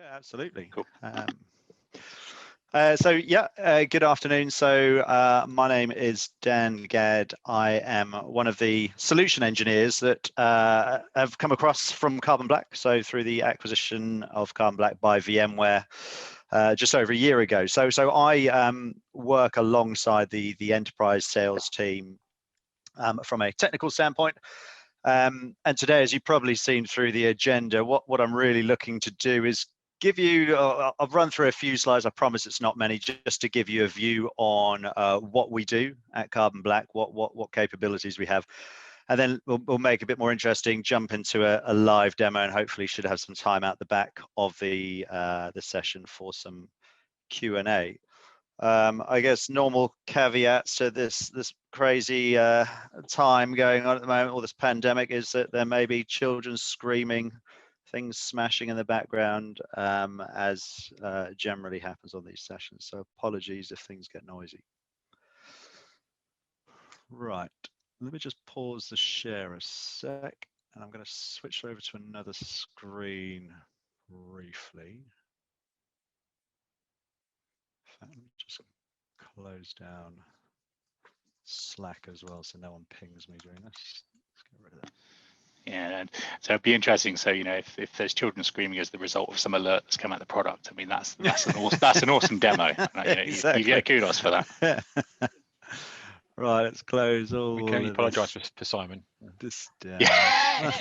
Yeah, absolutely. Cool. Good afternoon. So my name is Dan Gadd. I am one of the solution engineers that have come across from Carbon Black. So through the acquisition of Carbon Black by VMware just over a year ago. So I work alongside the enterprise sales team from a technical standpoint. And today, as you've probably seen through the agenda, what I'm really looking to do is give you, I've run through a few slides, I promise it's not many, just to give you a view on what we do at Carbon Black, what capabilities we have. And then we'll make it a bit more interesting, jump into a live demo, and hopefully should have some time out the back of the session for some Q&A. I guess normal caveats to this crazy time going on at the moment, or this pandemic, is that there may be children screaming, things smashing in the background, as generally happens on these sessions. So apologies if things get noisy. Right, let me just pause the share a sec, and I'm going to switch over to another screen briefly. In fact, let me just close down Slack as well, so no one pings me during this. Let's get rid of that. Yeah, and so it'd be interesting. So if there's children screaming as the result of some alert that's come out of the product, I mean that's an awesome demo. Exactly. You get kudos for that. Right, let's close all. We can only apologise for Simon. This down. Yeah.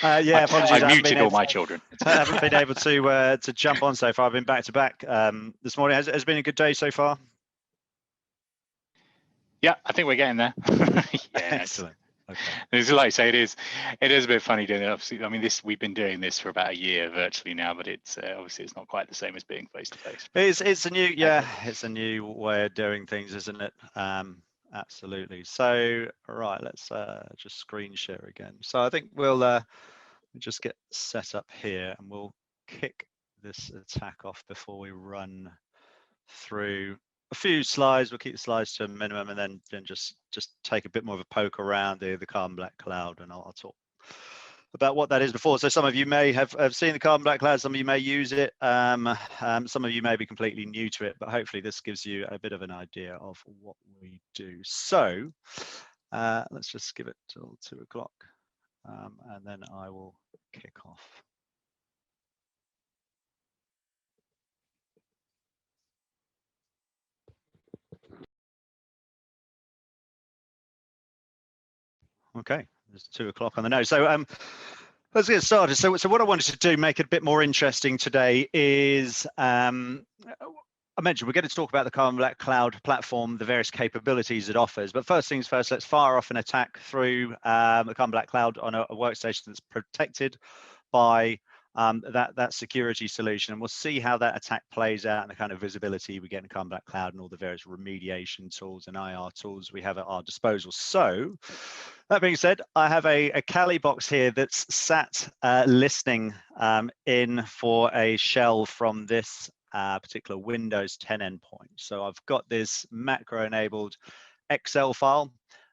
Apologies. I muted all my children. I haven't been able to jump on so far. I've been back to back this morning. Has been a good day so far? Yeah, I think we're getting there. Excellent. Okay. It's like I say, it is a bit funny doing it. Obviously, I mean, we've been doing this for about a year virtually now, but it's obviously it's not quite the same as being face to face. It's a new it's a new way of doing things, isn't it? Absolutely. So right, let's just screen share again. So I think we'll just get set up here, and we'll kick this attack off before we run through a few slides. We'll keep the slides to a minimum, and then just take a bit more of a poke around the Carbon Black Cloud, and I'll talk about what that is before. So some of you may have seen the Carbon Black Cloud, some of you may use it, some of you may be completely new to it, but hopefully this gives you a bit of an idea of what we do. So let's just give it till 2 o'clock, and then I will kick off. Okay, it's 2 o'clock on the nose. So let's get started. So what I wanted to do, make it a bit more interesting today, is I mentioned we're going to talk about the Carbon Black Cloud platform, the various capabilities it offers. But first things first, let's fire off an attack through the Carbon Black Cloud on a workstation that's protected by that security solution, and we'll see how that attack plays out and the kind of visibility we get in Carbon Black Cloud and all the various remediation tools and IR tools we have at our disposal. So that being said, I have a Kali box here that's sat listening in for a shell from this particular Windows 10 endpoint. So I've got this macro enabled Excel file.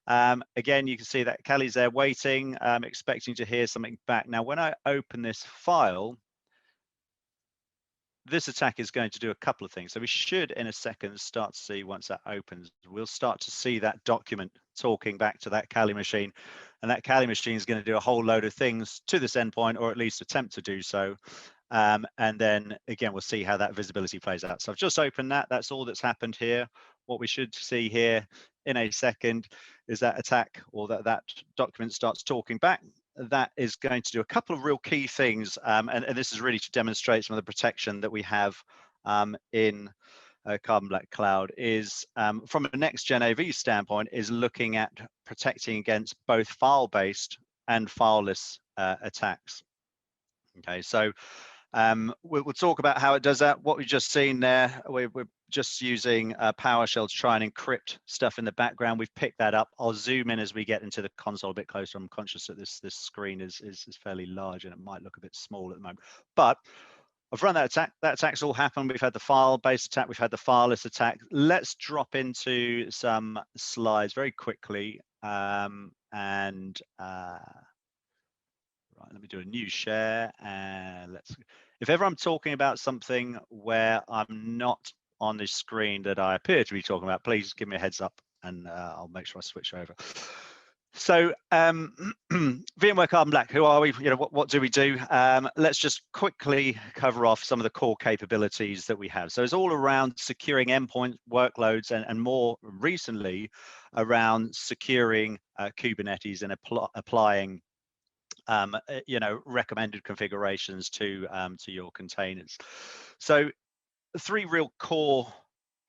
Again, you can see that Kali's there waiting, expecting to hear something back. Now, when I open this file, this attack is going to do a couple of things. So we should, in a second, start to see, once that opens, we'll start to see that document talking back to that Kali machine. And that Kali machine is going to do a whole load of things to this endpoint, or at least attempt to do so. And then, again, we'll see how that visibility plays out. So I've just opened that. That's all that's happened here. What we should see here in a second is that attack, or that document starts talking back. That is going to do a couple of real key things, and this is really to demonstrate some of the protection that we have in Carbon Black Cloud. Is from a next-gen AV standpoint, is looking at protecting against both file-based and fileless attacks. Okay, so we'll talk about how it does that. What we've just seen there, we're just using PowerShell to try and encrypt stuff in the background. We've picked that up. I'll zoom in as we get into the console a bit closer. I'm conscious that this screen is fairly large and it might look a bit small at the moment. But I've run that attack. That attack's all happened. We've had the file-based attack. We've had the fileless attack. Let's drop into some slides very quickly. Right, Right, let me do a new share, and if ever I'm talking about something where I'm not on this screen that I appear to be talking about, please give me a heads up, and I'll make sure I switch over. So VMware Carbon Black, who are we? What do we do? Let's just quickly cover off some of the core capabilities that we have. So it's all around securing endpoint workloads, and more recently around securing Kubernetes and applying recommended configurations to your containers. So three real core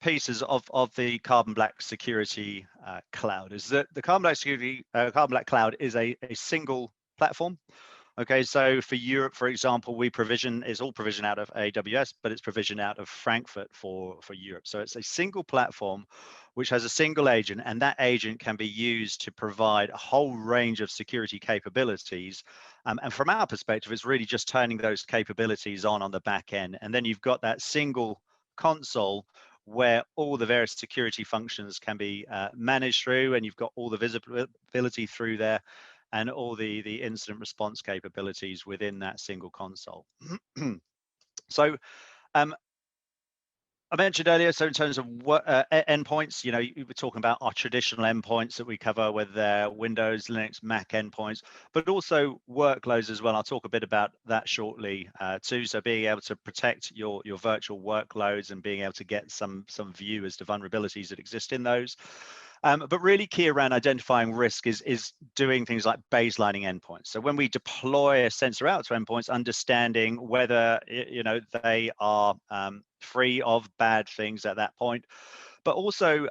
pieces of the Carbon Black Security Cloud is that the Carbon Black Cloud is a single platform. Okay, so for Europe, for example, it's all provisioned out of AWS, but it's provisioned out of Frankfurt for Europe. So it's a single platform which has a single agent, and that agent can be used to provide a whole range of security capabilities. And from our perspective, it's really just turning those capabilities on the back end. And then you've got that single console where all the various security functions can be managed through, and you've got all the visibility through there, and all the incident response capabilities within that single console. So I mentioned earlier, so in terms of endpoints, you were talking about our traditional endpoints that we cover, whether they're Windows, Linux, Mac endpoints, but also workloads as well. I'll talk a bit about that shortly too. So being able to protect your virtual workloads and being able to get some view as to vulnerabilities that exist in those. But really key around identifying risk is doing things like baselining endpoints. So when we deploy a sensor out to endpoints, understanding whether they are free of bad things at that point, but also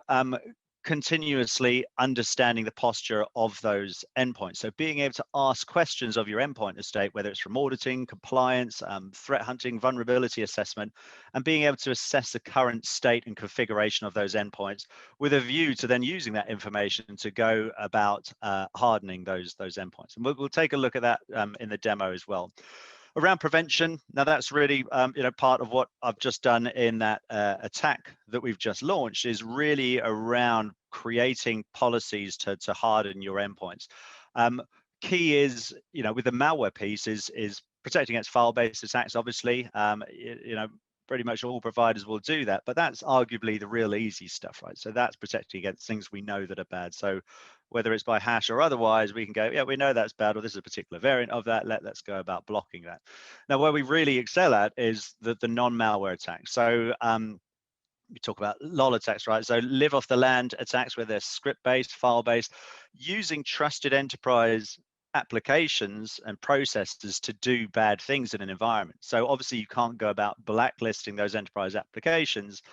continuously understanding the posture of those endpoints. So being able to ask questions of your endpoint estate, whether it's from auditing, compliance, threat hunting, vulnerability assessment, and being able to assess the current state and configuration of those endpoints with a view to then using that information to go about hardening those endpoints. And we'll take a look at that in the demo as well. Around prevention, now that's really part of what I've just done in that attack that we've just launched, is really around creating policies to harden your endpoints. Key is, with the malware piece is protecting against file-based attacks. Obviously, pretty much all providers will do that, but that's arguably the real easy stuff, right? So that's protecting against things we know that are bad. So whether it's by hash or otherwise, we can go, yeah, we know that's bad, or this is a particular variant of that. Let's go about blocking that. Now, where we really excel at is the non-malware attacks. So we talk about LOL attacks, right? So live off the land attacks, where they're script-based, file-based, using trusted enterprise applications and processes to do bad things in an environment. So obviously you can't go about blacklisting those enterprise applications,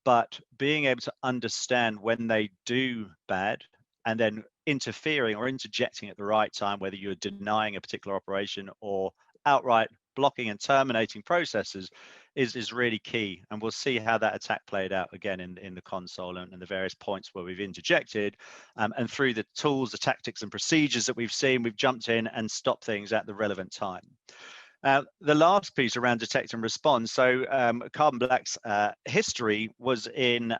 but being able to understand when they do bad and then interfering or interjecting at the right time, whether you're denying a particular operation or outright blocking and terminating processes, is really key. And we'll see how that attack played out again in the console and the various points where we've interjected, and through the tools, the tactics and procedures that we've seen, we've jumped in and stopped things at the relevant time. The last piece around detect and respond. So Carbon Black's history was in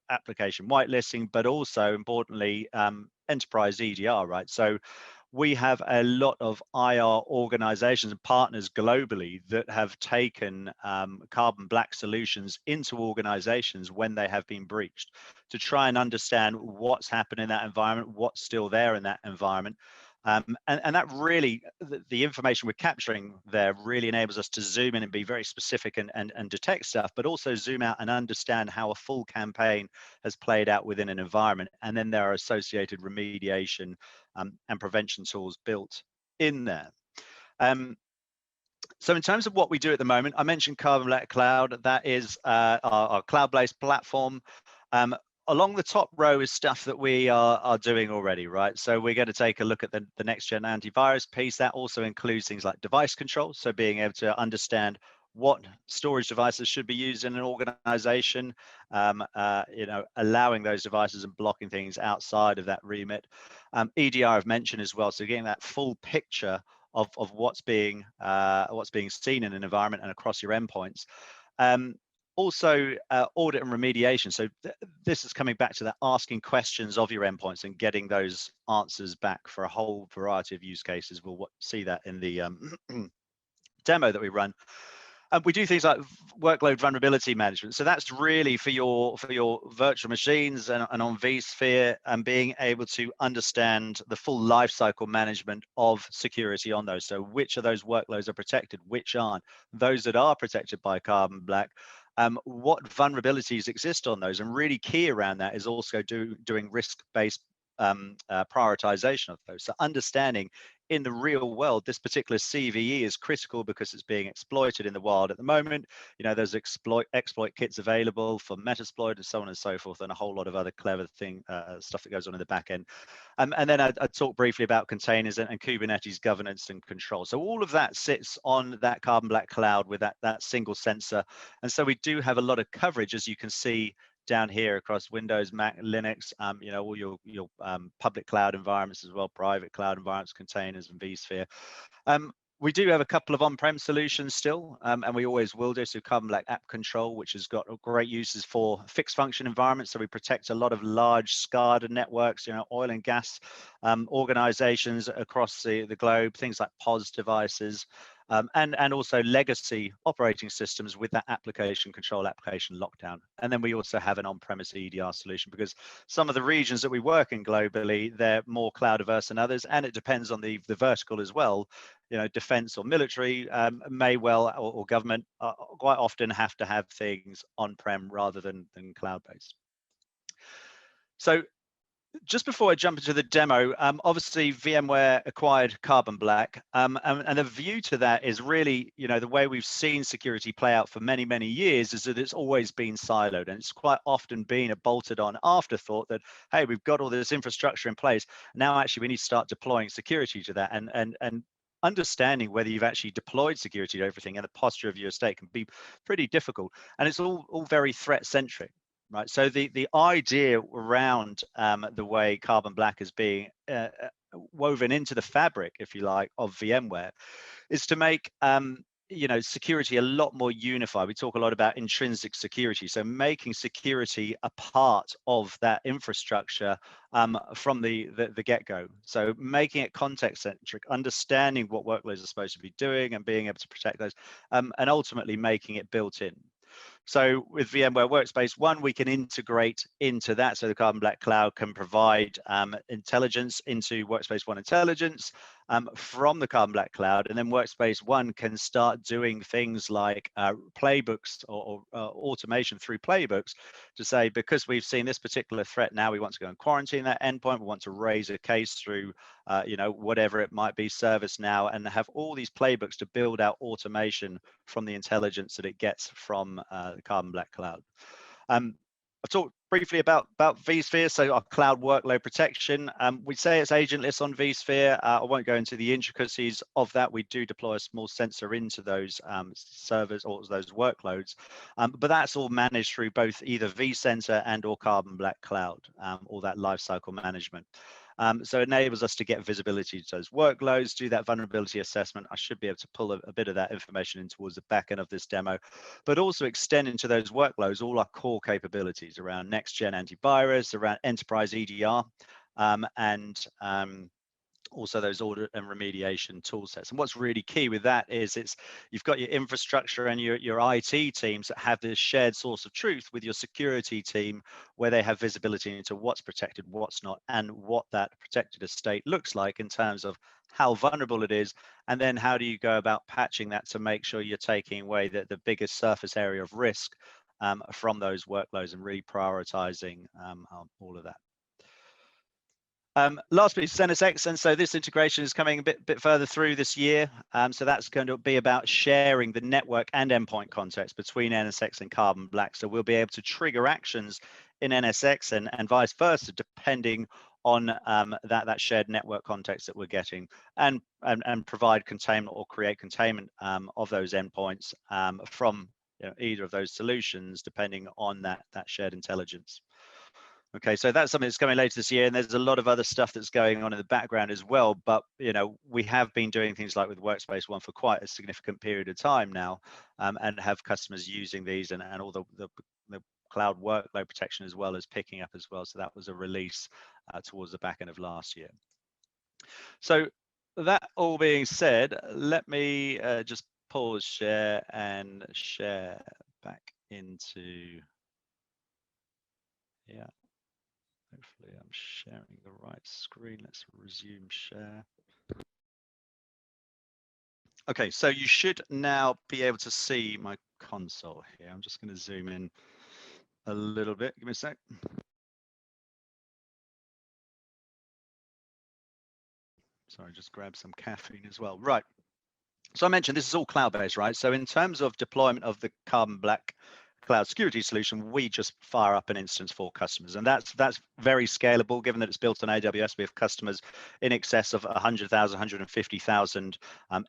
application whitelisting, but also importantly enterprise EDR, right? So we have a lot of IR organizations and partners globally that have taken Carbon Black solutions into organizations when they have been breached, to try and understand what's happened in that environment, what's still there in that environment. And that really, the information we're capturing there really enables us to zoom in and be very specific and detect stuff, but also zoom out and understand how a full campaign has played out within an environment. And then there are associated remediation and prevention tools built in there. So in terms of what we do at the moment, I mentioned Carbon Black Cloud. That is our cloud-based platform. Along the top row is stuff that we are doing already, right? So we're going to take a look at the next-gen antivirus piece. That also includes things like device control. So being able to understand what storage devices should be used in an organization, allowing those devices and blocking things outside of that remit. EDR I've mentioned as well. So getting that full picture of what's being seen in an environment and across your endpoints. Also, audit and remediation. So this is coming back to that asking questions of your endpoints and getting those answers back for a whole variety of use cases. We'll see that in the demo that we run. We do things like workload vulnerability management. So that's really for your virtual machines and on vSphere, and being able to understand the full lifecycle management of security on those. So which of those workloads are protected, which aren't. Those that are protected by Carbon Black, what vulnerabilities exist on those. And really key around that is also doing risk-based prioritization of those. So understanding in the real world, this particular CVE is critical because it's being exploited in the wild at the moment. You know, there's exploit kits available for Metasploit and so on and so forth, and a whole lot of other clever stuff that goes on in the back end. And then I talked briefly about containers and Kubernetes governance and control. So all of that sits on that Carbon Black cloud with that single sensor. And so we do have a lot of coverage, as you can see down here, across Windows, Mac, Linux, you know, all your public cloud environments as well, private cloud environments, containers, and vSphere. We do have a couple of on-prem solutions still, and we always will do. So Carbon Black App Control, which has got great uses for fixed function environments. So we protect a lot of large SCADA networks, you know, oil and gas organizations across the globe, things like POS devices. And also legacy operating systems with that application control, application lockdown. And then we also have an on-premise EDR solution, because some of the regions that we work in globally, they're more cloud averse than others, and it depends on the vertical as well. You know, defense or military may well, or government quite often have to have things on-prem rather than cloud-based. So just before I jump into the demo, obviously VMware acquired Carbon Black, and the view to that is really, you know, the way we've seen security play out for many, many years is that it's always been siloed, and it's quite often been a bolted on afterthought that, hey, we've got all this infrastructure in place. Now, actually, we need to start deploying security to that, and understanding whether you've actually deployed security to everything and the posture of your estate can be pretty difficult. And it's all very threat centric. Right, so the idea around the way Carbon Black is being woven into the fabric, if you like, of VMware, is to make you know, security a lot more unified. We talk a lot about intrinsic security, so making security a part of that infrastructure from the get-go. So making it context-centric, understanding what workloads are supposed to be doing and being able to protect those, and ultimately making it built in. So with VMware Workspace ONE, we can integrate into that. So the Carbon Black Cloud can provide intelligence into Workspace ONE intelligence from the Carbon Black Cloud. And then Workspace ONE can start doing things like playbooks or automation through playbooks to say, because we've seen this particular threat, now we want to go and quarantine that endpoint. We want to raise a case through, you know, whatever it might be, ServiceNow, and have all these playbooks to build out automation from the intelligence that it gets from the Carbon Black Cloud. I talked briefly about vSphere, so our cloud workload protection. We say it's agentless on vSphere. I won't go into the intricacies of that. We do deploy a small sensor into those servers or those workloads, but that's all managed through both either vCenter and or Carbon Black Cloud, all that lifecycle management. So it enables us to get visibility to those workloads, do that vulnerability assessment. I should be able to pull a bit of that information in towards the back end of this demo, but also extend into those workloads all our core capabilities around next-gen antivirus, around enterprise EDR, and also those audit and remediation tool sets. And what's really key with that is you've got your infrastructure and your IT teams that have this shared source of truth with your security team, where they have visibility into what's protected, what's not, and what that protected estate looks like in terms of how vulnerable it is, and then how do you go about patching that to make sure you're taking away the biggest surface area of risk from those workloads, and really prioritizing all of that. Last piece is NSX, and so this integration is coming a bit further through this year. So that's going to be about sharing the network and endpoint context between NSX and Carbon Black. So we'll be able to trigger actions in NSX and vice versa, depending on that shared network context that we're getting, and provide containment or create containment of those endpoints from, you know, either of those solutions, depending on that shared intelligence. Okay, so that's something that's coming later this year, and there's a lot of other stuff that's going on in the background as well. But we have been doing things like with Workspace ONE for quite a significant period of time now, and have customers using these, and all the cloud workload protection as well as picking up as well. So that was a release towards the back end of last year. So that all being said, let me just pause share and share back into, yeah. Hopefully I'm sharing the right screen. Let's resume share. Okay, so you should now be able to see my console here. I'm just going to zoom in a little bit. Give me a sec. Sorry, just grab some caffeine as well. Right. So I mentioned this is all cloud-based, right? So in terms of deployment of the Carbon Black cloud security solution, we just fire up an instance for customers, and that's very scalable. Given that it's built on AWS, we have customers in excess of 100,000, 150,000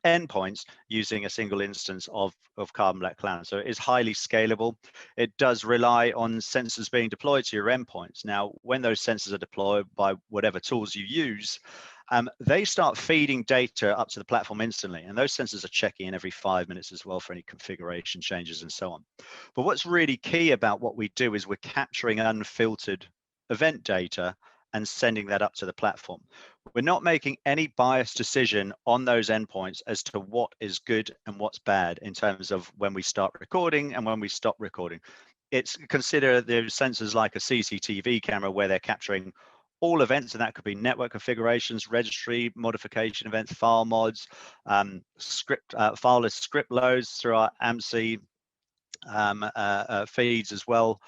endpoints using a single instance of Carbon Black Cloud. So it is highly scalable. It does rely on sensors being deployed to your endpoints. Now, when those sensors are deployed by whatever tools you use, they start feeding data up to the platform instantly, and those sensors are checking in every 5 minutes as well for any configuration changes and so on. But what's really key about what we do is we're capturing unfiltered event data and sending that up to the platform. We're not making any biased decision on those endpoints as to what is good and what's bad in terms of when we start recording and when we stop recording. It's consider those sensors like a CCTV camera where they're capturing all events, and that could be network configurations, registry modification events, file mods, fileless script loads through our AMC feeds as well.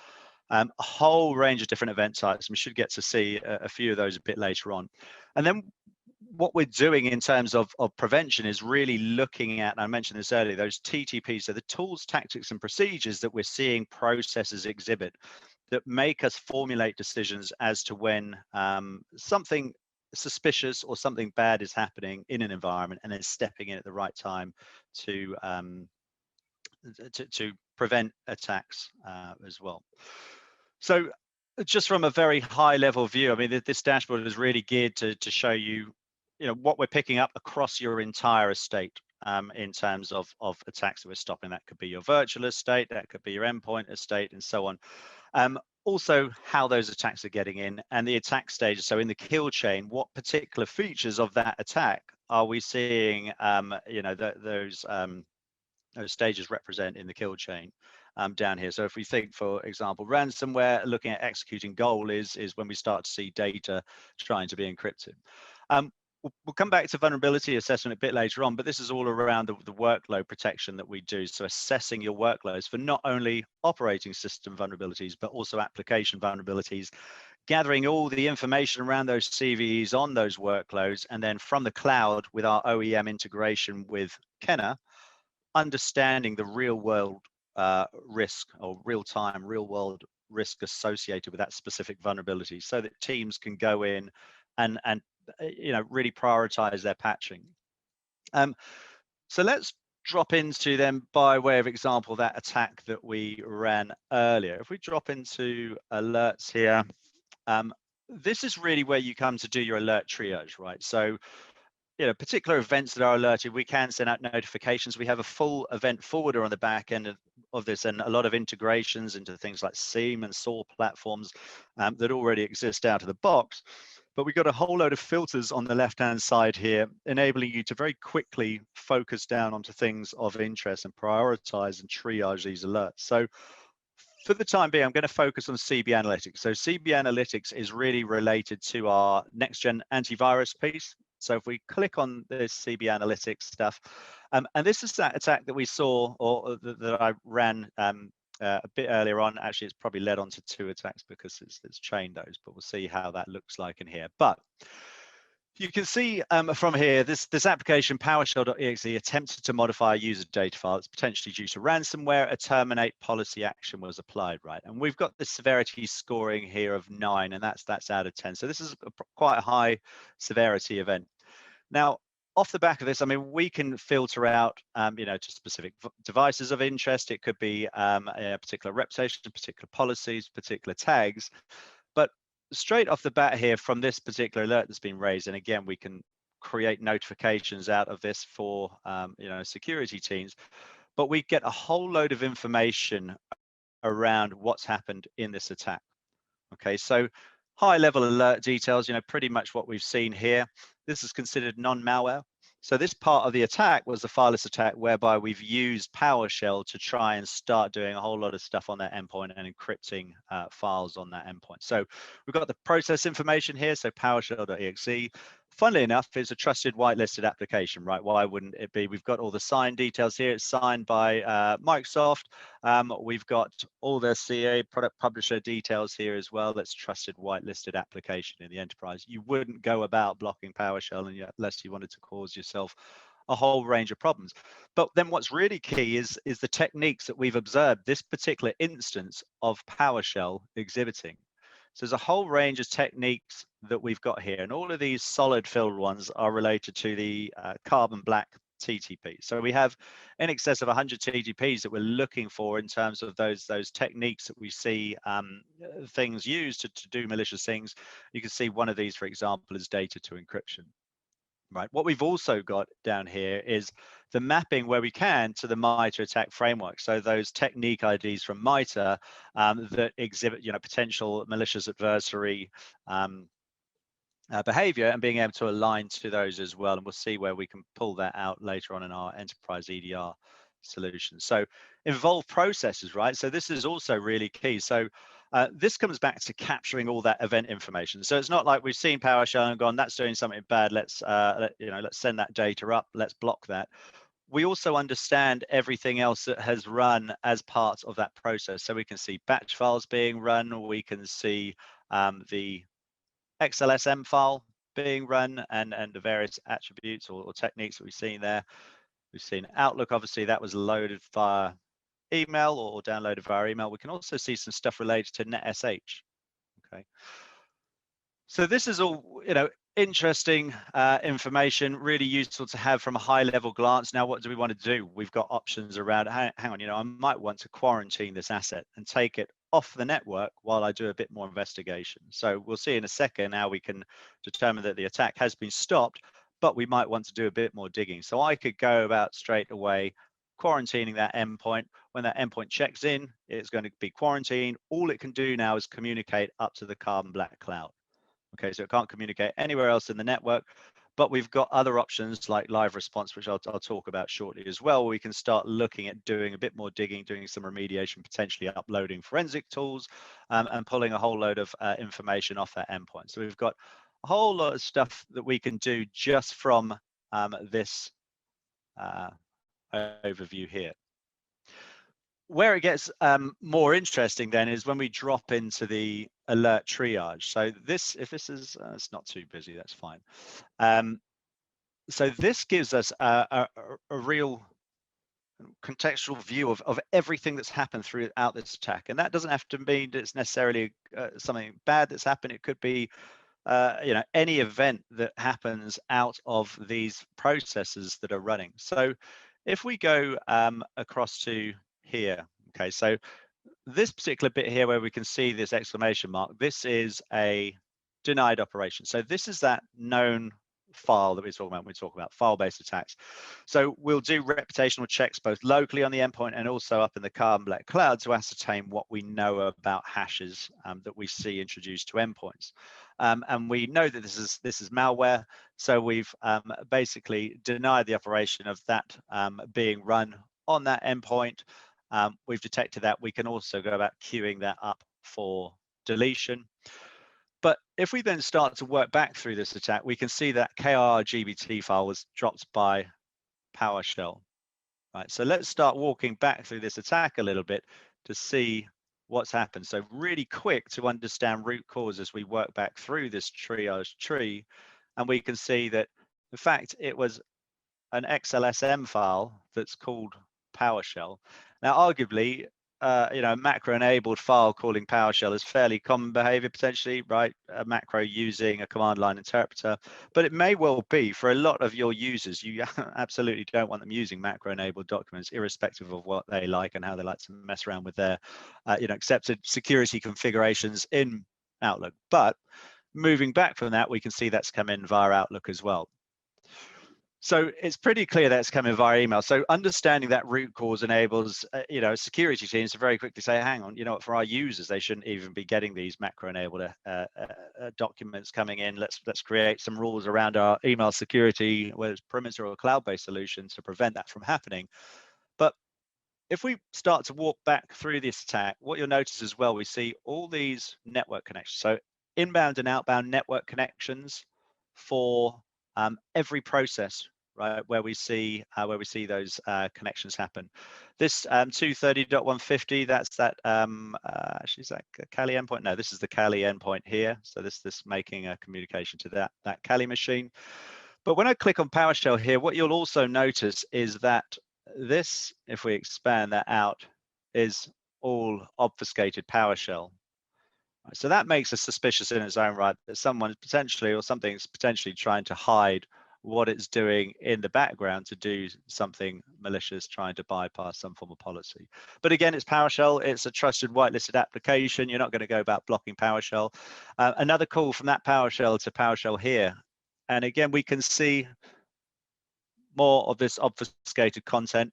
A whole range of different event types. We should get to see a few of those a bit later on. And then what we're doing in terms of prevention is really looking at, and I mentioned this earlier, those TTPs, so the tools, tactics, and procedures that we're seeing processes exhibit that make us formulate decisions as to when something suspicious or something bad is happening in an environment, and then stepping in at the right time to prevent attacks as well. So just from a very high level view, I mean, this dashboard is really geared to show you, what we're picking up across your entire estate in terms of attacks that we're stopping. That could be your virtual estate, that could be your endpoint estate, and so on. Also, how those attacks are getting in and the attack stages. So in the kill chain, what particular features of that attack are we seeing, those stages represent in the kill chain down here. So if we think, for example, ransomware, looking at executing goal is when we start to see data trying to be encrypted. We'll come back to vulnerability assessment a bit later on, but this is all around the workload protection that we do. So assessing your workloads for not only operating system vulnerabilities, but also application vulnerabilities, gathering all the information around those CVEs on those workloads, and then from the cloud with our OEM integration with Kenna, understanding the real world risk or real-time, real-world risk associated with that specific vulnerability, so that teams can go in and really prioritize their patching. So let's drop into them, by way of example, that attack that we ran earlier. If we drop into alerts here, this is really where you come to do your alert triage, right? So particular events that are alerted, we can send out notifications. We have a full event forwarder on the back end of this, and a lot of integrations into things like SIEM and SOAR platforms that already exist out of the box. But we've got a whole load of filters on the left-hand side here, enabling you to very quickly focus down onto things of interest and prioritize and triage these alerts. So for the time being, I'm going to focus on CB Analytics. So CB Analytics is really related to our next-gen antivirus piece. So if we click on this CB Analytics stuff, and this is that attack that we saw, or that I ran a bit earlier on. Actually, it's probably led on to 2 attacks because it's chained those, but we'll see how that looks like in here. But you can see from here, this application PowerShell.exe attempted to modify a user data file that's potentially due to ransomware. A terminate policy action was applied, right? And we've got the severity scoring here of 9, and that's out of 10. So this is quite a high severity event. Now, off the back of this, I mean, we can filter out, to specific devices of interest. It could be a particular reputation, particular policies, particular tags. But straight off the bat here from this particular alert that's been raised, and again, we can create notifications out of this for security teams, but we get a whole load of information around what's happened in this attack. Okay, so high level alert details, pretty much what we've seen here. This is considered non-malware. So this part of the attack was the fileless attack, whereby we've used PowerShell to try and start doing a whole lot of stuff on that endpoint and encrypting files on that endpoint. So we've got the process information here, so PowerShell.exe. Funnily enough, it's a trusted whitelisted application, right? Why wouldn't it be? We've got all the signed details here. It's signed by Microsoft. We've got all the CA product publisher details here as well. That's trusted whitelisted application in the enterprise. You wouldn't go about blocking PowerShell unless you wanted to cause yourself a whole range of problems. But then what's really key is the techniques that we've observed this particular instance of PowerShell exhibiting. So there's a whole range of techniques that we've got here, and all of these solid filled ones are related to the carbon black TTP. So we have in excess of 100 TTPs that we're looking for in terms of those techniques that we see things used to do malicious things. You can see one of these, for example, is data to encryption. Right. What we've also got down here is the mapping where we can to the MITRE attack framework. So those technique IDs from MITRE that exhibit, potential malicious adversary behavior, and being able to align to those as well. And we'll see where we can pull that out later on in our enterprise EDR solution. So involved processes, right? So this is also really key. So this comes back to capturing all that event information. So it's not like we've seen PowerShell and gone, that's doing something bad. Let's send that data up. Let's block that. We also understand everything else that has run as part of that process. So we can see batch files being run, or we can see the XLSM file being run and the various attributes or techniques that we've seen there. We've seen Outlook, obviously that was loaded via email or downloaded via email. We can also see some stuff related to NetSH. Okay. So this is all, interesting information, really useful to have from a high level glance. Now, what do we want to do? We've got options around, hang on, I might want to quarantine this asset and take it off the network while I do a bit more investigation. So we'll see in a second how we can determine that the attack has been stopped, but we might want to do a bit more digging. So I could go about straight away quarantining that endpoint. When that endpoint checks in, it's going to be quarantined. All it can do now is communicate up to the Carbon Black cloud. Okay, so it can't communicate anywhere else in the network, but we've got other options like live response, which I'll talk about shortly as well. We can start looking at doing a bit more digging, doing some remediation, potentially uploading forensic tools and pulling a whole load of information off that endpoint. So we've got a whole lot of stuff that we can do just from this overview here. Where it gets more interesting then is when we drop into the alert triage. So this, if this is, it's not too busy, that's fine. So this gives us a real contextual view of everything that's happened throughout this attack. And that doesn't have to mean that it's necessarily something bad that's happened. It could be any event that happens out of these processes that are running. So if we go across to here, okay, so this particular bit here where we can see this exclamation mark, this is a denied operation. So this is that known file that we're talking about when we talk about file-based attacks. So we'll do reputational checks both locally on the endpoint and also up in the Carbon Black cloud to ascertain what we know about hashes that we see introduced to endpoints. And we know that this is malware, so we've basically denied the operation of that being run on that endpoint. We've detected that. We can also go about queuing that up for deletion. But if we then start to work back through this attack, we can see that KRGBT file was dropped by PowerShell. Right, so let's start walking back through this attack a little bit to see what's happened. So really quick to understand root cause as we work back through this triage tree, and we can see that in fact it was an XLSM file that's called PowerShell. Now, arguably, a macro-enabled file calling PowerShell is fairly common behavior potentially, right? A macro using a command line interpreter, but it may well be for a lot of your users, you absolutely don't want them using macro-enabled documents, irrespective of what they like and how they like to mess around with their, accepted security configurations in Outlook. But moving back from that, we can see that's come in via Outlook as well. So it's pretty clear that's coming via email. So understanding that root cause enables, security teams to very quickly say, hang on, for our users, they shouldn't even be getting these macro-enabled documents coming in. Let's create some rules around our email security, whether it's perimeter or cloud-based solutions, to prevent that from happening. But if we start to walk back through this attack, what you'll notice as well, we see all these network connections. So inbound and outbound network connections for every process, right, where we see those connections happen. This 230.150, that's that actually, is that Kali endpoint? No, this is the Kali endpoint here. So this making a communication to that Kali machine. But when I click on PowerShell here, what you'll also notice is that this, if we expand that out, is all obfuscated PowerShell. So that makes us suspicious in its own right, that someone potentially, or something's potentially trying to hide what it's doing in the background to do something malicious, trying to bypass some form of policy. But again, it's PowerShell. It's a trusted whitelisted application. You're not going to go about blocking PowerShell. Another call from that PowerShell to PowerShell here. And again, we can see more of this obfuscated content.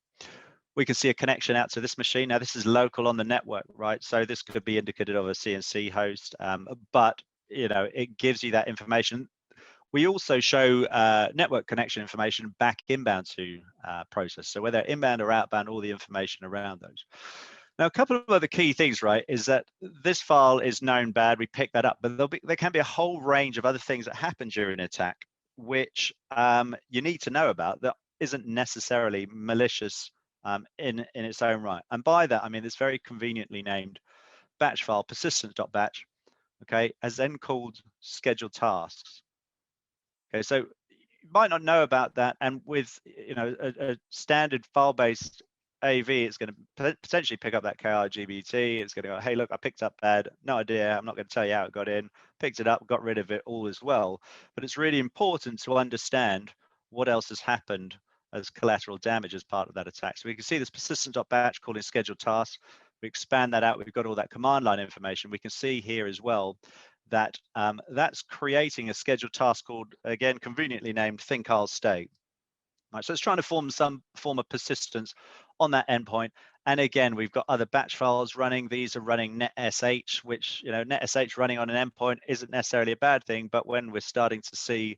We can see a connection out to this machine. Now, this is local on the network, right? So this could be indicative of a CNC host, but it gives you that information. We also show network connection information back inbound to process. So whether inbound or outbound, all the information around those. Now, a couple of other key things, right, is that this file is known bad. We pick that up, but there can be a whole range of other things that happen during an attack, which you need to know about, that isn't necessarily malicious in its own right. And by that, I mean this very conveniently named batch file, persistence.batch, okay, has then called scheduled tasks. Okay, so you might not know about that, and with a standard file-based AV, it's going to potentially pick up that KRGBT. It's going to go, hey, look, I picked up bad. No idea. I'm not going to tell you how it got in. Picked it up, got rid of it, all as well. But it's really important to understand what else has happened as collateral damage as part of that attack. So we can see this persistent.batch calling scheduled tasks. We expand that out. We've got all that command line information. We can see here as well that that's creating a scheduled task called, again, conveniently named think I'll stay. Right, so it's trying to form some form of persistence on that endpoint. And again, we've got other batch files running. These are running NetSH, which, NetSH running on an endpoint isn't necessarily a bad thing, but when we're starting to see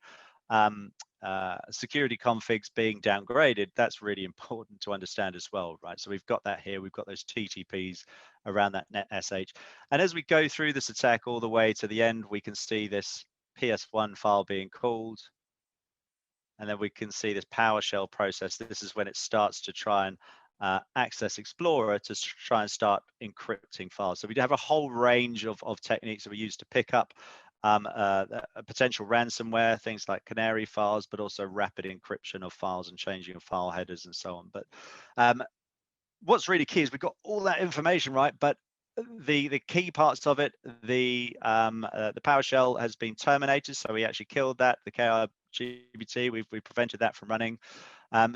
security configs being downgraded, that's really important to understand as well, right? So we've got that here. We've got those TTPs around that NetSH. And as we go through this attack all the way to the end, we can see this PS1 file being called. And then we can see this PowerShell process. This is when it starts to try and access Explorer to try and start encrypting files. So we have a whole range of techniques that we use to pick up a potential ransomware, things like canary files, but also rapid encryption of files and changing of file headers and so on. But what's really key is we've got all that information, right? But the key parts of it, the PowerShell has been terminated, so we actually killed that. The KRGBT, we prevented that from running.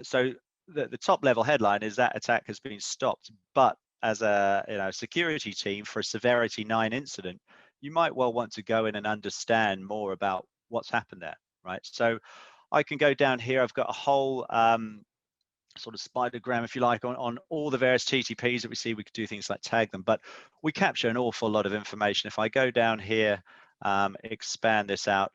So the top level headline is that attack has been stopped. But as a security team for a severity 9 incident, you might well want to go in and understand more about what's happened there, right? So I can go down here. I've got a whole sort of spidergram, if you like, on all the various TTPs that we see. We could do things like tag them, but we capture an awful lot of information. If I go down here, expand this out,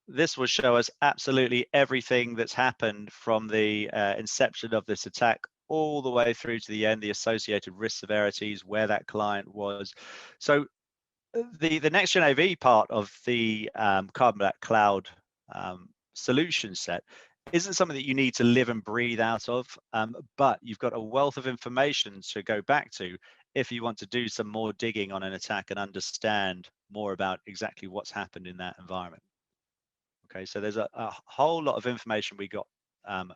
this will show us absolutely everything that's happened from the inception of this attack all the way through to the end, the associated risk severities, where that client was. So the next-gen AV part of the Carbon Black Cloud solution set isn't something that you need to live and breathe out of, but you've got a wealth of information to go back to if you want to do some more digging on an attack and understand more about exactly what's happened in that environment. Okay, so there's a whole lot of information we got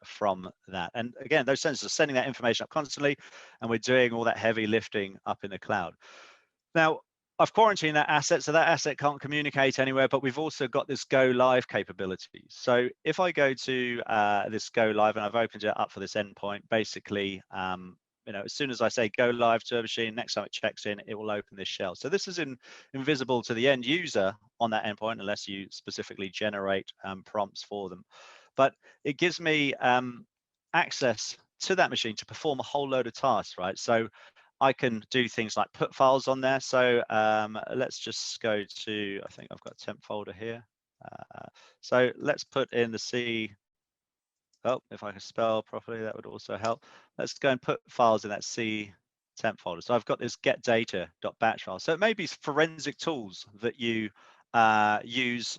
from that. And again, those sensors are sending that information up constantly, and we're doing all that heavy lifting up in the cloud. Now, I've quarantined that asset, so that asset can't communicate anywhere, but we've also got this go live capability. So if I go to this go live, and I've opened it up for this endpoint, basically as soon as I say go live to a machine, next time it checks in, it will open this shell. So this is invisible to the end user on that endpoint unless you specifically generate prompts for them. But it gives me access to that machine to perform a whole load of tasks, right? So I can do things like put files on there. So let's just go to, I think I've got a temp folder here. So let's put in the C. Oh, if I can spell properly, that would also help. Let's go and put files in that C temp folder. So I've got this get data.batch file. So it may be forensic tools that you use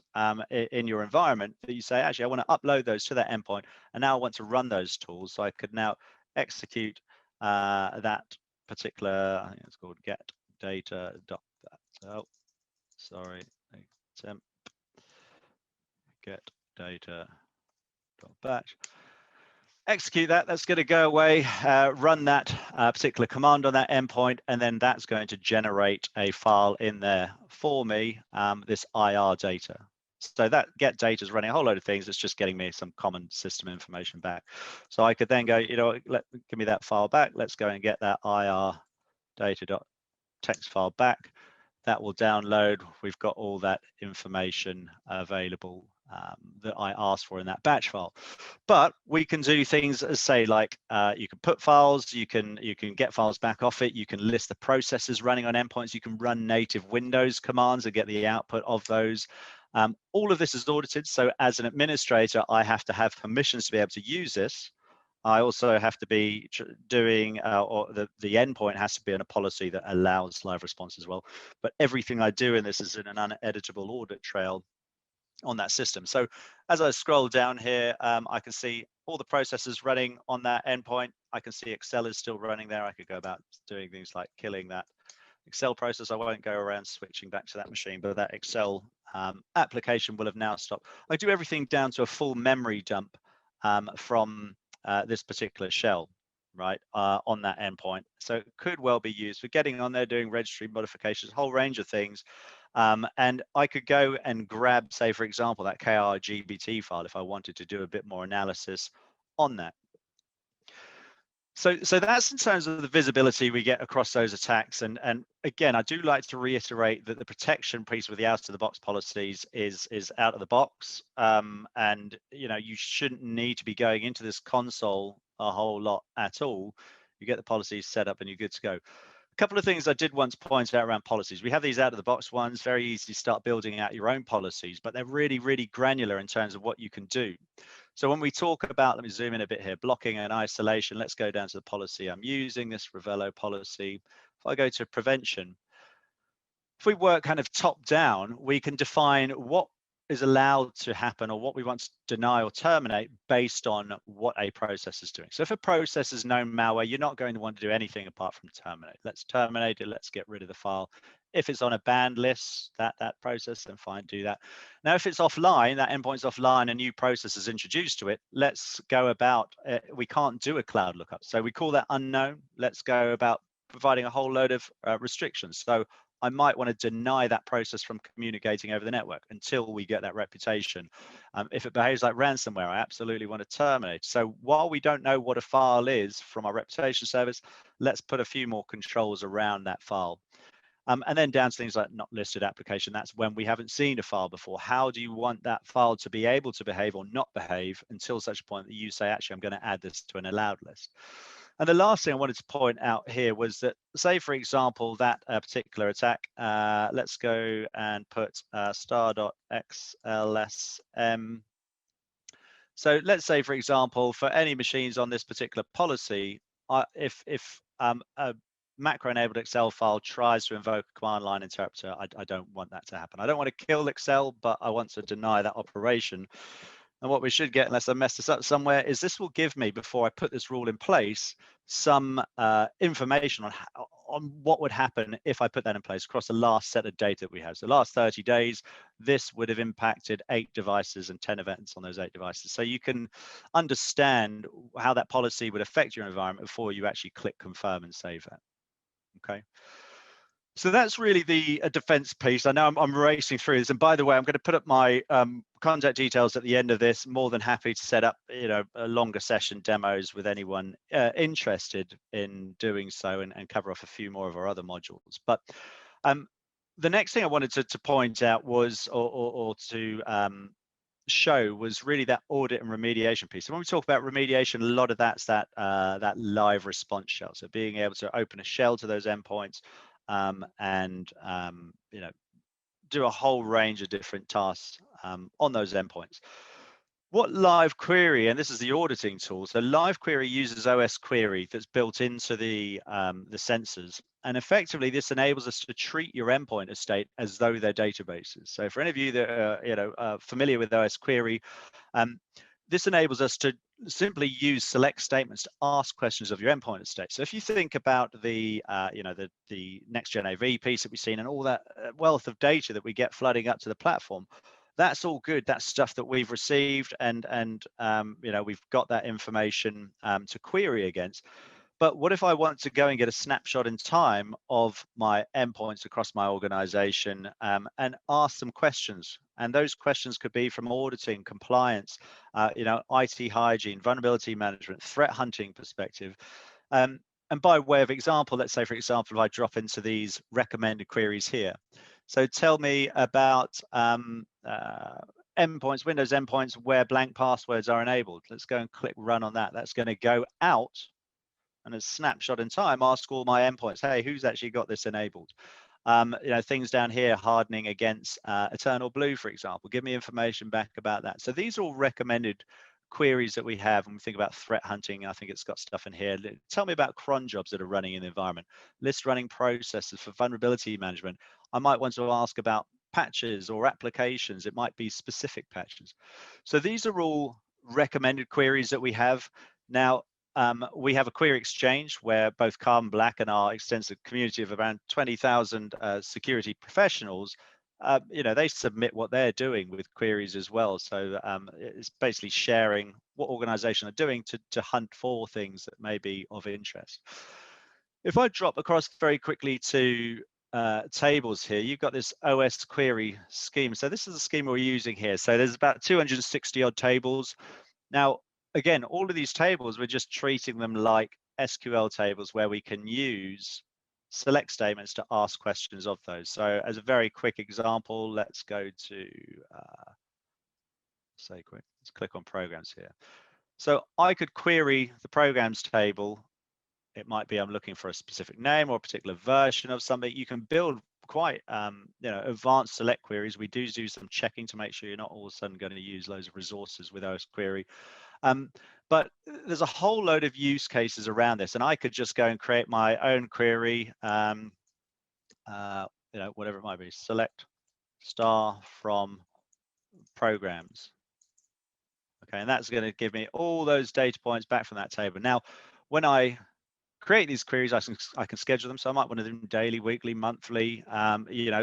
in your environment that you say, actually, I want to upload those to that endpoint. And now I want to run those tools. So I could now execute that particular, I think it's called get data. Oh, sorry, temp get data.batch. Execute that. That's going to go away, run that particular command on that endpoint, and then that's going to generate a file in there for me, this IR data. So that get data is running a whole load of things. It's just getting me some common system information back. So I could then go, give me that file back. Let's go and get that IR data.text file back. That will download. We've got all that information available that I asked for in that batch file. But we can do things as say like you can put files, you can get files back off it, you can list the processes running on endpoints, you can run native Windows commands and get the output of those. All of this is audited. So as an administrator, I have to have permissions to be able to use this. I also have to be doing, or the endpoint has to be in a policy that allows live response as well. But everything I do in this is in an uneditable audit trail on that system. So as I scroll down here, I can see all the processes running on that endpoint. I can see Excel is still running there. I could go about doing things like killing that Excel process. I won't go around switching back to that machine, but that Excel application will have now stopped. I do everything down to a full memory dump from this particular shell, right, on that endpoint. So it could well be used for getting on there, doing registry modifications, a whole range of things. And I could go and grab, say, for example, that KRGBT file if I wanted to do a bit more analysis on that. So that's in terms of the visibility we get across those attacks. And again, I do like to reiterate that the protection piece with the out of the box policies is out of the box. And you shouldn't need to be going into this console a whole lot at all. You get the policies set up and you're good to go. A couple of things I did want to point out around policies. We have these out of the box ones, very easy to start building out your own policies, but they're really, really granular in terms of what you can do. So when we talk about, let me zoom in a bit here, blocking and isolation, let's go down to the policy I'm using, this Revelo policy. If I go to prevention, if we work kind of top down, we can define what is allowed to happen or what we want to deny or terminate based on what a process is doing. So if a process is known malware, you're not going to want to do anything apart from terminate. Let's terminate it. Let's get rid of the file. If it's on a banned list, that process, then fine, do that. Now, if it's offline, that endpoint's offline, a new process is introduced to it, let's go about, we can't do a cloud lookup. So we call that unknown. Let's go about providing a whole load of restrictions. So I might want to deny that process from communicating over the network until we get that reputation. If it behaves like ransomware, I absolutely want to terminate. So while we don't know what a file is from our reputation service, let's put a few more controls around that file. And then down to things like not listed application. That's when we haven't seen a file before. How do you want that file to be able to behave or not behave until such a point that you say, actually, I'm going to add this to an allowed list. And the last thing I wanted to point out here was that, say, for example, that particular attack, let's go and put star.xlsm. So let's say, for example, for any machines on this particular policy, if a macro-enabled Excel file tries to invoke a command line interpreter, I don't want that to happen. I don't want to kill Excel, but I want to deny that operation. And what we should get, unless I mess this up somewhere, is this will give me, before I put this rule in place, some information on what would happen if I put that in place across the last set of data that we have. So the last 30 days, this would have impacted 8 devices and 10 events on those 8 devices. So you can understand how that policy would affect your environment before you actually click confirm and save that. Okay. So that's really the defense piece. I know I'm racing through this, and by the way, I'm going to put up my contact details at the end of this. More than happy to set up, a longer session demos with anyone interested in doing so, and cover off a few more of our other modules. But the next thing I wanted to point out was, or to show, was really that audit and remediation piece. So when we talk about remediation, a lot of that's that live response shell. So being able to open a shell to those endpoints, and do a whole range of different tasks on those endpoints. What live query, and this is the auditing tool, so live query uses OS query that's built into the sensors, and effectively this enables us to treat your endpoint estate as though they're databases. So for any of you that are familiar with OS query, this enables us to simply use select statements to ask questions of your endpoint estate. So if you think about the next gen AV piece that we've seen, and all that wealth of data that we get flooding up to the platform, that's all good. That's stuff that we've received, and we've got that information to query against. But what if I want to go and get a snapshot in time of my endpoints across my organization, and ask some questions? And those questions could be from auditing, compliance, IT hygiene, vulnerability management, threat hunting perspective. And by way of example, let's say, for example, if I drop into these recommended queries here. So tell me about endpoints, Windows endpoints where blank passwords are enabled. Let's go and click run on that. That's going to go out, and a snapshot in time, ask all my endpoints, hey, who's actually got this enabled? Things down here, hardening against Eternal Blue, for example. Give me information back about that. So these are all recommended queries that we have when we think about threat hunting. I think it's got stuff in here. Tell me about cron jobs that are running in the environment. List running processes for vulnerability management. I might want to ask about patches or applications. It might be specific patches. So these are all recommended queries that we have. Now, we have a query exchange where both Carbon Black and our extensive community of around 20,000 security professionals, they submit what they're doing with queries as well. So it's basically sharing what organizations are doing to hunt for things that may be of interest. If I drop across very quickly to tables here, you've got this OS query scheme. So this is the scheme we're using here. So there's about 260 odd tables. Now, again, all of these tables, we're just treating them like SQL tables where we can use select statements to ask questions of those. So as a very quick example, let's go to, let's click on programs here. So I could query the programs table. It might be I'm looking for a specific name or a particular version of something. You can build quite advanced select queries. We do some checking to make sure you're not all of a sudden going to use loads of resources with OS query. But there's a whole load of use cases around this, and I could just go and create my own query, whatever it might be, select star from programs. Okay, and that's going to give me all those data points back from that table. Now, when I create these queries, I can schedule them. So I might want to do them daily, weekly, monthly.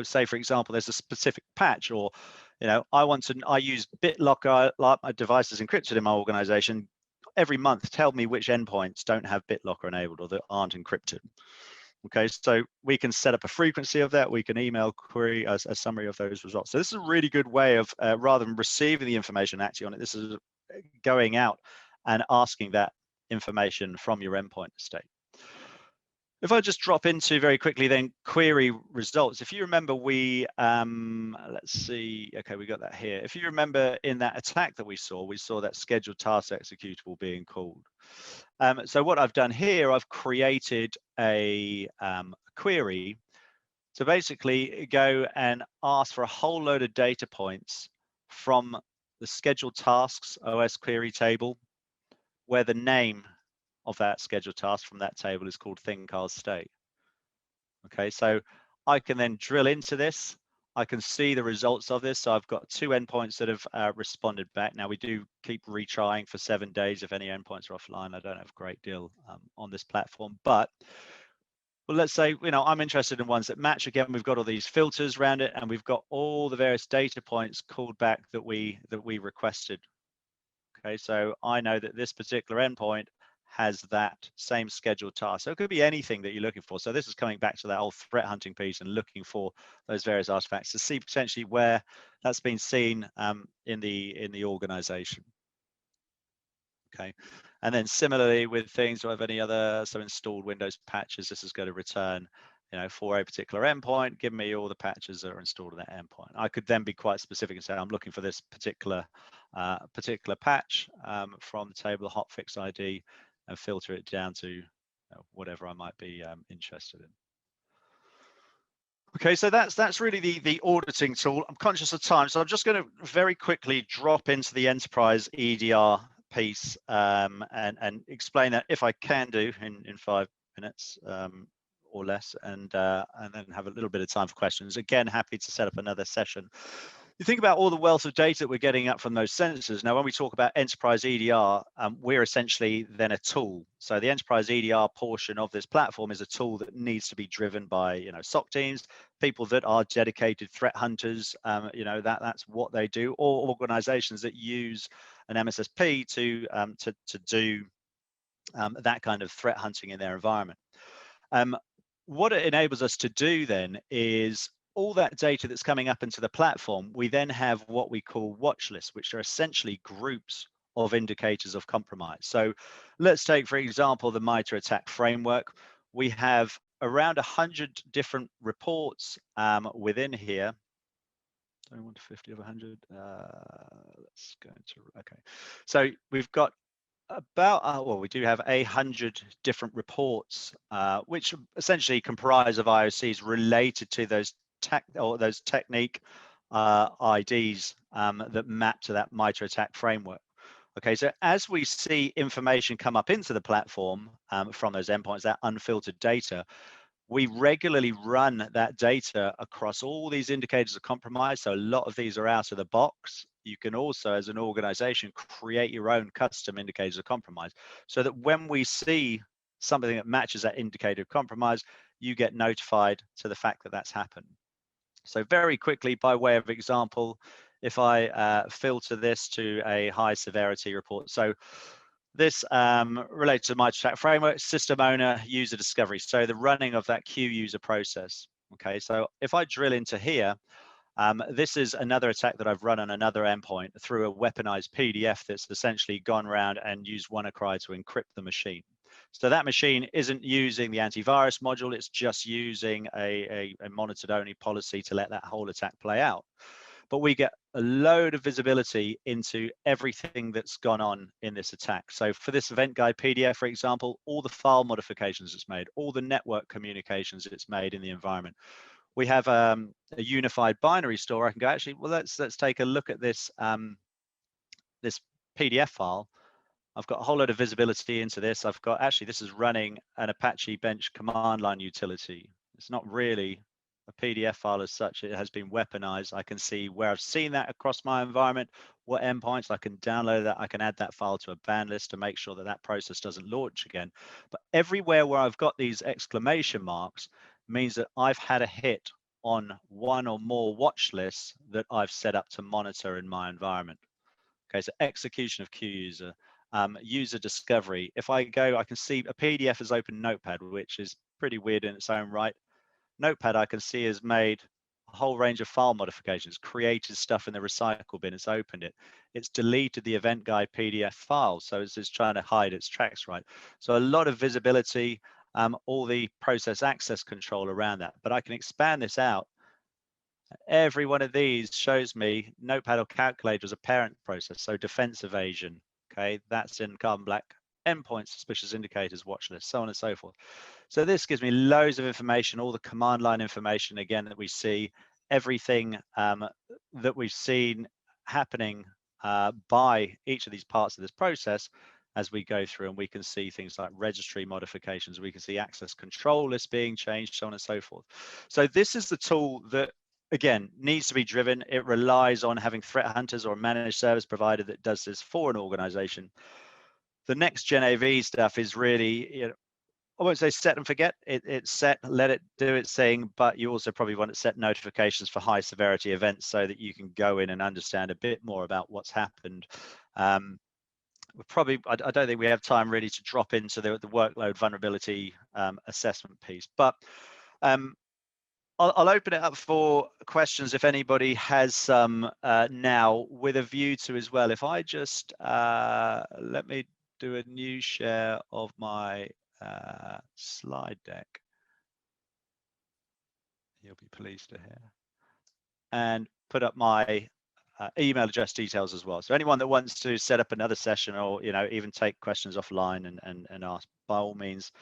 Say for example, there's a specific patch, or I use BitLocker, like my device is encrypted in my organization. Every month, tell me which endpoints don't have BitLocker enabled or that aren't encrypted. Okay, so we can set up a frequency of that. We can email query a summary of those results. So this is a really good way of, rather than receiving the information acting on it, this is going out and asking that information from your endpoint estate. If I just drop into very quickly then query results, if you remember, we let's see, okay, we got that here. If you remember in that attack that we saw that scheduled task executable being called. So what I've done here, I've created a query to basically go and ask for a whole load of data points from the scheduled tasks OS query table, where the name of that scheduled task from that table is called ThinCars State. Okay, so I can then drill into this. I can see the results of this. So I've got 2 endpoints that have responded back. Now we do keep retrying for 7 days if any endpoints are offline. I don't have a great deal on this platform, but well, let's say, I'm interested in ones that match. Again, we've got all these filters around it, and we've got all the various data points called back that we requested. Okay, so I know that this particular endpoint has that same scheduled task. So it could be anything that you're looking for. So this is coming back to that whole threat hunting piece and looking for those various artifacts to see potentially where that's been seen in the organization. Okay, and then similarly with things, do I have any other, so installed Windows patches, this is going to return, you know, for a particular endpoint, give me all the patches that are installed on that endpoint. I could then be quite specific and say, I'm looking for this particular patch from the table of hotfix ID and filter it down to whatever I might be interested in. Okay, so that's really the auditing tool. I'm conscious of time, so I'm just going to very quickly drop into the enterprise EDR piece and explain that if I can do in 5 minutes or less, and then have a little bit of time for questions. Again, happy to set up another session. You think about all the wealth of data that we're getting up from those sensors. Now, when we talk about enterprise EDR, we're essentially then a tool. So the enterprise EDR portion of this platform is a tool that needs to be driven by, you know, SOC teams, people that are dedicated threat hunters. You know, that's what they do, or organizations that use an MSSP to do that kind of threat hunting in their environment. What it enables us to do then is all that data that's coming up into the platform, we then have what we call watch lists, which are essentially groups of indicators of compromise. So let's take, for example, the MITRE ATT&CK framework. We have around 100 different reports within here. 1 to 50 of 100. Let's go into, okay. So we've got about, well, we do have 100 different reports, which essentially comprise of IOCs related to those technique IDs that map to that MITRE ATT&CK framework. Okay, so as we see information come up into the platform from those endpoints, that unfiltered data, we regularly run that data across all these indicators of compromise. So a lot of these are out of the box. You can also, as an organization, create your own custom indicators of compromise so that when we see something that matches that indicator of compromise, you get notified to the fact that that's happened. So very quickly, by way of example, if I filter this to a high severity report. So this relates to MITRE ATT&CK framework, system owner, user discovery. So the running of that queue user process. Okay, so if I drill into here, this is another attack that I've run on another endpoint through a weaponized PDF that's essentially gone around and used WannaCry to encrypt the machine. So that machine isn't using the antivirus module, it's just using a monitored only policy to let that whole attack play out. But we get a load of visibility into everything that's gone on in this attack. So for this event guide PDF, for example, all the file modifications it's made, all the network communications it's made in the environment. We have a unified binary store. I can go, actually, well, let's take a look at this this PDF file. I've got a whole load of visibility into this. I've got, actually, this is running an Apache Bench command line utility. It's not really a PDF file as such. It has been weaponized. I can see where I've seen that across my environment, what endpoints I can download that. I can add that file to a ban list to make sure that that process doesn't launch again. But everywhere where I've got these exclamation marks means that I've had a hit on one or more watch lists that I've set up to monitor in my environment. Okay, so execution of queue user. User discovery. If I go, I can see a PDF has opened Notepad, which is pretty weird in its own right. Notepad, I can see, has made a whole range of file modifications, created stuff in the recycle bin, it's opened it. It's deleted the event guide PDF file, so it's just trying to hide its tracks, right? So a lot of visibility, all the process access control around that. But I can expand this out. Every one of these shows me Notepad or Calculator as a parent process, so defense evasion. Okay, that's in Carbon Black. Endpoint suspicious indicators, watch list, so on and so forth. So this gives me loads of information, all the command line information again that we see, everything that we've seen happening by each of these parts of this process as we go through, and we can see things like registry modifications, we can see access control lists being changed, so on and so forth. So this is the tool that, again, needs to be driven. It relies on having threat hunters or a managed service provider that does this for an organization. The next Gen AV stuff is really, you know, I won't say set and forget. It's set, let it do its thing, but you also probably want to set notifications for high severity events so that you can go in and understand a bit more about what's happened. I don't think we have time really to drop into the workload vulnerability assessment piece, but I'll open it up for questions if anybody has some now, with a view to as well. If I just let me do a new share of my slide deck, you'll be pleased to hear, and put up my email address details as well. So anyone that wants to set up another session, or even take questions offline and ask, by all means,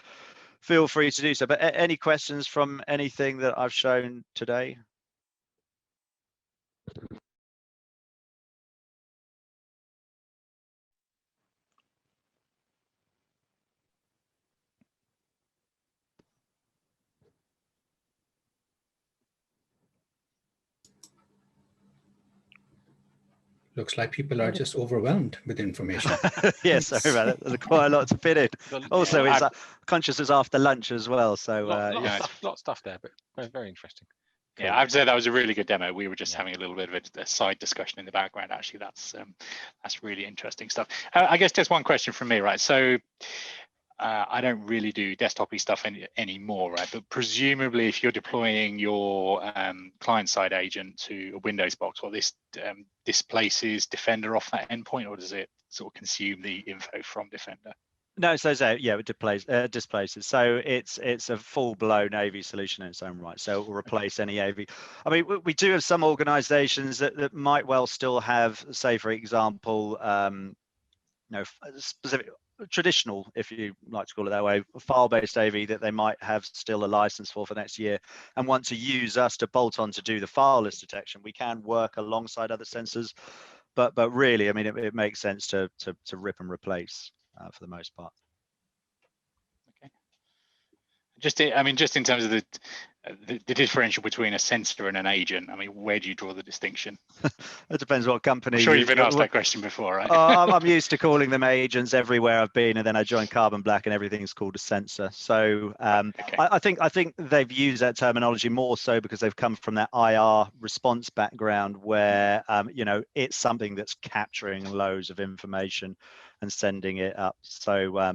feel free to do so. But any questions from anything that I've shown today? Looks like people are just overwhelmed with information. Yeah, sorry about that. There's quite a lot to fit in. Also, Yeah, it's conscious it's after lunch as well. So lot of stuff there, but very, very interesting. Yeah, I'd say that was a really good demo. We were just having a little bit of a side discussion in the background. Actually, that's really interesting stuff. I guess just one question from me, right? So I don't really do desktop-y stuff anymore, right? But presumably, if you're deploying your client-side agent to a Windows box, well, this displaces Defender off that endpoint, or does it sort of consume the info from Defender? No, so yeah, it displaces. So it's a full-blown AV solution in its own right. So it will replace any AV. I mean, we do have some organizations that might well still have, say, for example, specific traditional, if you like to call it that way, file-based AV that they might have still a license for next year, and want to use us to bolt on to do the file list detection. We can work alongside other sensors, but really, I mean, it makes sense to rip and replace for the most part. Okay. Just in terms of the differential between a sensor and an agent, I mean, where do you draw the distinction? It depends what company. I'm sure you've been asked that question before, right? I'm used to calling them agents everywhere I've been, and then I joined Carbon Black, and everything's called a sensor. So okay. I think they've used that terminology more so because they've come from that IR response background, where it's something that's capturing loads of information and sending it up. So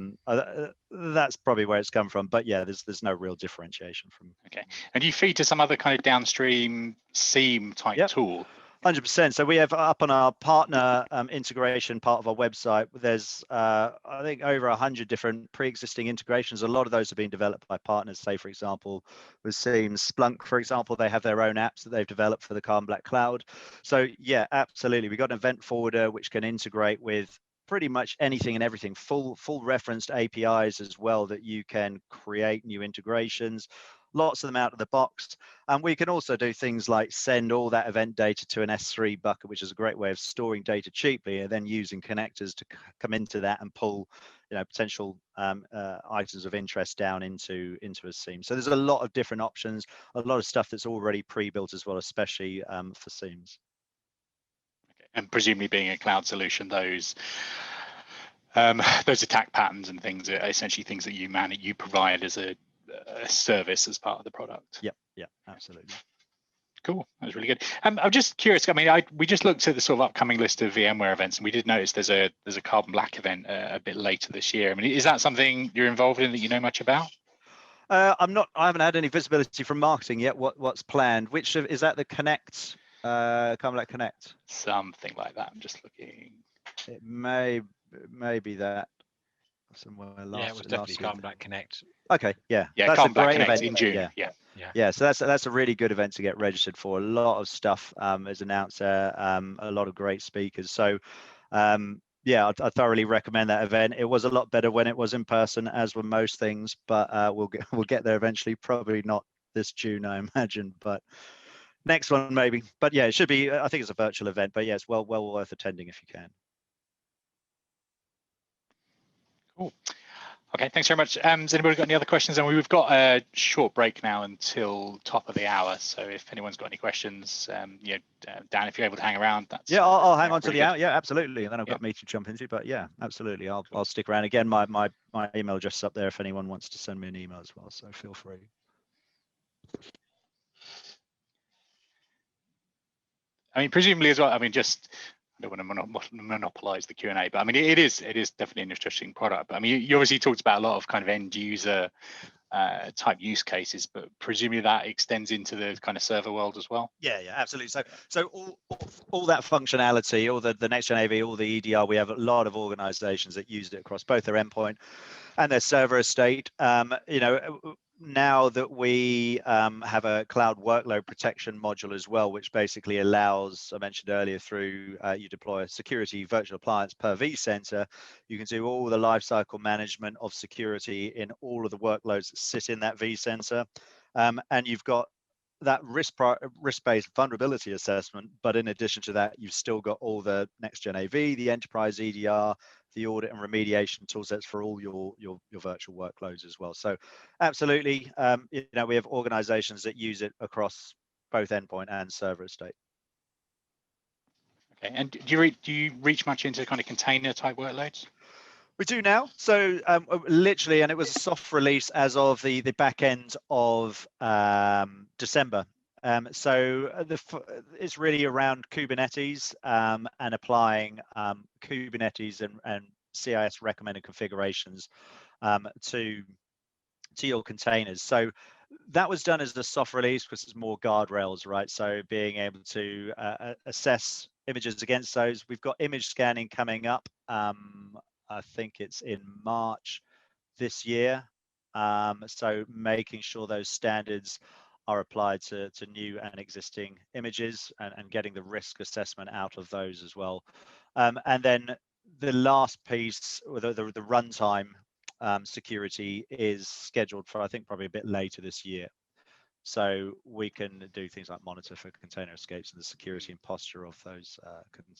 that's probably where it's come from. But yeah, there's no real differentiation from. Okay, and you feed to some other kind of downstream SIEM type tool? 100%. So we have up on our partner integration part of our website, there's I think over 100 different pre-existing integrations. A lot of those have been developed by partners. Say, for example, with SIEM, Splunk, for example, they have their own apps that they've developed for the Carbon Black Cloud. So yeah, absolutely. We've got an event forwarder which can integrate with pretty much anything and everything, full referenced APIs as well, that you can create new integrations. Lots of them out of the box. And we can also do things like send all that event data to an S3 bucket, which is a great way of storing data cheaply, and then using connectors to come into that and pull potential items of interest down into a SIEM. So there's a lot of different options, a lot of stuff that's already pre-built as well, especially for SIEMs. Okay. And presumably, being a cloud solution, those attack patterns and things are essentially things that you provide as a service as part of the product. Yeah, absolutely. Cool, that was really good. I'm just curious. I mean, we just looked at the sort of upcoming list of VMware events, and we did notice there's a Carbon Black event a bit later this year. I mean, is that something you're involved in that you know much about? I haven't had any visibility from marketing yet. What's planned? Which is that? The Connect, Carbon Black Connect? Something like that. I'm just looking. It may be that. Somewhere yeah, it was definitely Carbon Black Connect. Okay, yeah, that's Carbon Black Connect in June. Yeah. So that's a really good event to get registered for. A lot of stuff is announced there. A lot of great speakers. So yeah, I thoroughly recommend that event. It was a lot better when it was in person, as were most things. But we'll get there eventually. Probably not this June, I imagine, but next one maybe. But yeah, it should be. I think it's a virtual event. But yeah, it's well worth attending if you can. Cool. Okay, thanks very much. Has anybody got any other questions? And we've got a short break now until top of the hour. So if anyone's got any questions, Dan, if you're able to hang around, that's I'll hang on to the hour. Yeah, absolutely. And then I've got a meeting to jump into. But yeah, absolutely. I'll stick around. Again, my email address is up there if anyone wants to send me an email as well. So feel free. I mean, presumably as well. I mean, just want to monopolize the Q&A, but I mean, it is definitely an interesting product. But I mean, you obviously talked about a lot of kind of end user type use cases, but presumably that extends into the kind of server world as well. Yeah, absolutely. So all that functionality, all the next gen AV, all the EDR, we have a lot of organizations that use it across both their endpoint and their server estate. You know, now that we have a cloud workload protection module as well, which basically allows, I mentioned earlier, through you deploy a security virtual appliance per vCenter, you can do all the lifecycle management of security in all of the workloads that sit in that vCenter. And you've got that risk-based vulnerability assessment, but in addition to that, you've still got all the next-gen AV, the enterprise EDR, the audit and remediation tool sets for all your virtual workloads as well. So absolutely, you know, we have organizations that use it across both endpoint and server estate. Okay, and do you reach much into kind of container type workloads? We do now. So literally, and it was a soft release as of the back end of December. So it's really around Kubernetes and applying Kubernetes and CIS recommended configurations to your containers. So that was done as a soft release because it's more guardrails, right? So being able to assess images against those. We've got image scanning coming up. I think it's in March this year. So making sure those standards are applied to new and existing images and getting the risk assessment out of those as well. And then the last piece, the runtime security is scheduled for, I think, probably a bit later this year. So we can do things like monitor for container escapes and the security and posture of those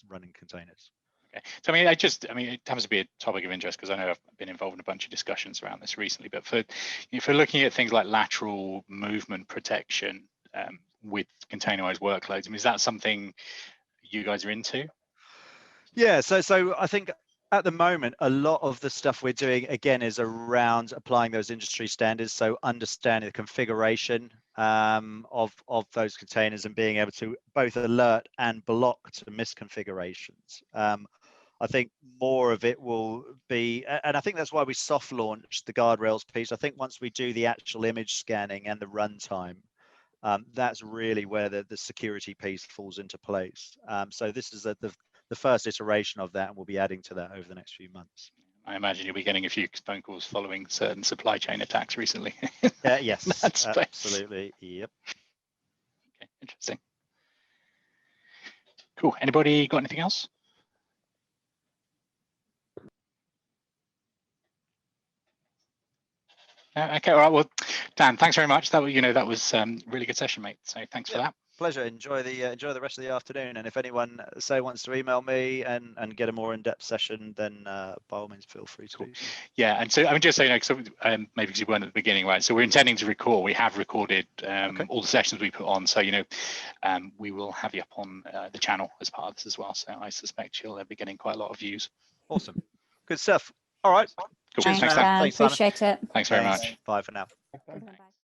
running containers. Okay. So I mean, it happens to be a topic of interest because I know I've been involved in a bunch of discussions around this recently. But for looking at things like lateral movement protection with containerized workloads, I mean, is that something you guys are into? Yeah. So I think at the moment, a lot of the stuff we're doing again is around applying those industry standards. So understanding the configuration of those containers and being able to both alert and block to misconfigurations. I think more of it will be, and I think that's why we soft launched the guardrails piece. I think once we do the actual image scanning and the runtime, that's really where the security piece falls into place. So this is the first iteration of that, and we'll be adding to that over the next few months. I imagine you'll be getting a few phone calls following certain supply chain attacks recently. Yes, absolutely. Yep. Okay, interesting. Cool. Anybody got anything else? Okay, all right. Well, Dan, thanks very much. That was really good session, mate. So thanks for that. Pleasure. Enjoy the rest of the afternoon. And if anyone wants to email me and get a more in-depth session, then by all means feel free to. Cool. Yeah, and so I mean, just so you know, maybe because you weren't at the beginning, right? So we're intending to record. We have recorded all the sessions we put on. So we will have you up on the channel as part of this as well. So I suspect you'll be getting quite a lot of views. Awesome. Good stuff. All right. Cool. Thanks, Dan. Appreciate it. Thanks very much. Bye for now. Bye.